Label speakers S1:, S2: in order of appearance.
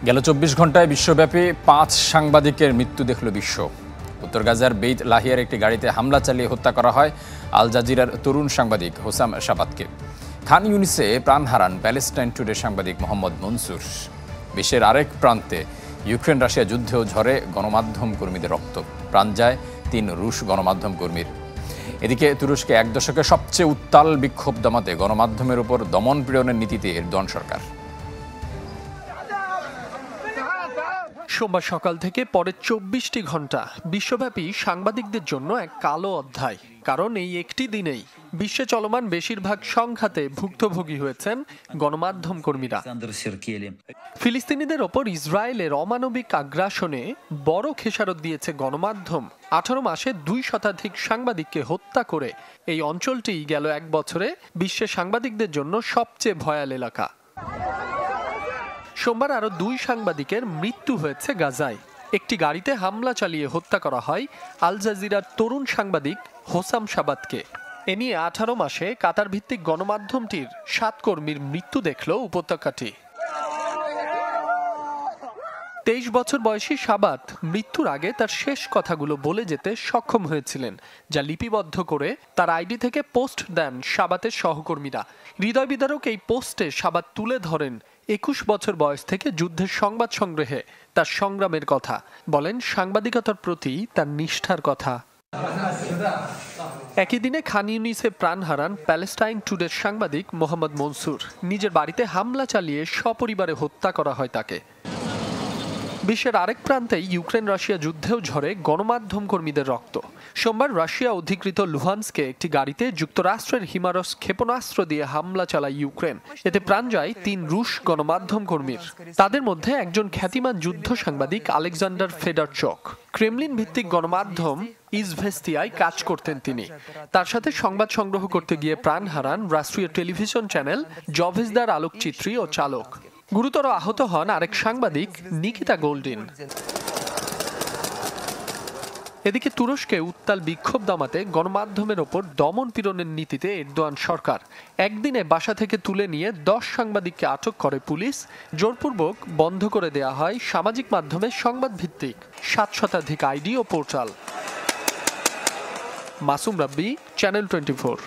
S1: গেল ২৪ ঘন্টায় বিশ্বব্যাপী ৫ সাংবাদিকের মৃত্যু দেখল বিশ্ব। উত্তর গাজার বেইত লাহিয়ার একটি গাড়িতে হামলা চালিয়ে হত্যা করা হয় আল জাজিরার তরুণ সাংবাদিক হোসাম শাবাতকে। খান ইউনিসে প্রাণ হারান প্যালেস্টাইন টুডে সাংবাদিক মোহাম্মদ মনসুর। বিশ্বের আরেক প্রান্তে ইউক্রেন রাশিয়া যুদ্ধেও ঝরে গণমাধ্যম কর্মীদের রক্ত। প্রাণ যায় ৩ রুশ গণমাধ্যম কর্মীর। এদিকে তুরস্কে এক দশকে সবচেয়ে উত্তাল বিক্ষোভ দমাতে গণমাধ্যমের উপর দমন পীড়নের নীতিতে এরদোয়ান সরকার।
S2: সোমবার সকাল থেকে পরের ২৪টি ঘন্টা বিশ্বব্যাপী সাংবাদিকদের জন্য এক কালো অধ্যায়। কারণ এই একটি দিনেই বিশ্বে চলমান বেশিরভাগ সংঘাতে ভুক্তভোগী হয়েছেন গণমাধ্যম কর্মীরা। ফিলিস্তিনিদের ওপর ইসরায়েলের অমানবিক আগ্রাসনে বড় খেসারত দিয়েছে গণমাধ্যম। ১৮ মাসে ২ শতাধিক সাংবাদিককে হত্যা করে এই অঞ্চলটি গেল এক বছরে বিশ্বের সাংবাদিকদের জন্য সবচেয়ে ভয়াল এলাকা। সোমবার আরও ২ সাংবাদিকের মৃত্যু হয়েছে গাজায়। একটি গাড়িতে হামলা চালিয়ে হত্যা করা হয় আল জাজিরার তরুণ সাংবাদিক হোসাম শাবাতকে। এ নিয়ে ১৮ মাসে কাতার ভিত্তিক গণমাধ্যমটির ৭ কর্মীর মৃত্যু দেখল উপত্যকাটি। ২৩ বছর বয়সী শাবাত মৃত্যুর আগে তার শেষ কথাগুলো বলে যেতে সক্ষম হয়েছিলেন, যা লিপিবদ্ধ করে তার আইডি থেকে পোস্ট দেন শাবাতের সহকর্মীরা। হৃদয় বিদারক এই পোস্টে শাবাত তুলে ধরেন ২১ বছর বয়স থেকে যুদ্ধের সংবাদ সংগ্রহে তার সংগ্রামের কথা, বলেন সাংবাদিকতার প্রতি তার নিষ্ঠার কথা। একই দিনে খান ইউনিসে প্রাণ হারান প্যালেস্টাইন টুডের সাংবাদিক মোহাম্মদ মনসুর। নিজের বাড়িতে হামলা চালিয়ে সপরিবারে হত্যা করা হয় তাকে। বিশ্বের আরেক প্রান্তে ইউক্রেন রাশিয়া যুদ্ধেও ঝরে গণমাধ্যম কর্মীদের রক্ত। সোমবার রাশিয়া অধিকৃত লুহানস্কে একটি গাড়িতে যুক্তরাষ্ট্রের হিমারস ক্ষেপণাস্ত্র দিয়ে হামলা চালায় ইউক্রেন। এতে প্রাণ যায় ৩ রুশ গণমাধ্যম কর্মীর। তাদের মধ্যে একজন খ্যাতিমান যুদ্ধ সাংবাদিক আলেকজান্ডার ফেডারচক। ক্রেমলিন ভিত্তিক গণমাধ্যম ইজভেস্তিয়ায় কাজ করতেন তিনি। তার সাথে সংবাদ সংগ্রহ করতে গিয়ে প্রাণ হারান রাষ্ট্রীয় টেলিভিশন চ্যানেল জভেজদার আলোকচিত্রী ও চালক। গুরুতর আহত হন আরেক সাংবাদিক নিকিতা গোল্ডিন। এদিকে তুরস্কে উত্তাল বিক্ষোভ দমাতে গণমাধ্যমের ওপর দমন পীড়নের নীতিতে এরদোয়ান সরকার। একদিনে বাসা থেকে তুলে নিয়ে ১০ সাংবাদিককে আটক করে পুলিশ। জোরপূর্বক বন্ধ করে দেয়া হয় সামাজিক মাধ্যমে সংবাদ ভিত্তিক ৭ শতাধিক আইডি ও পোর্টাল। মাসুম রাব্বি, চ্যানেল 24।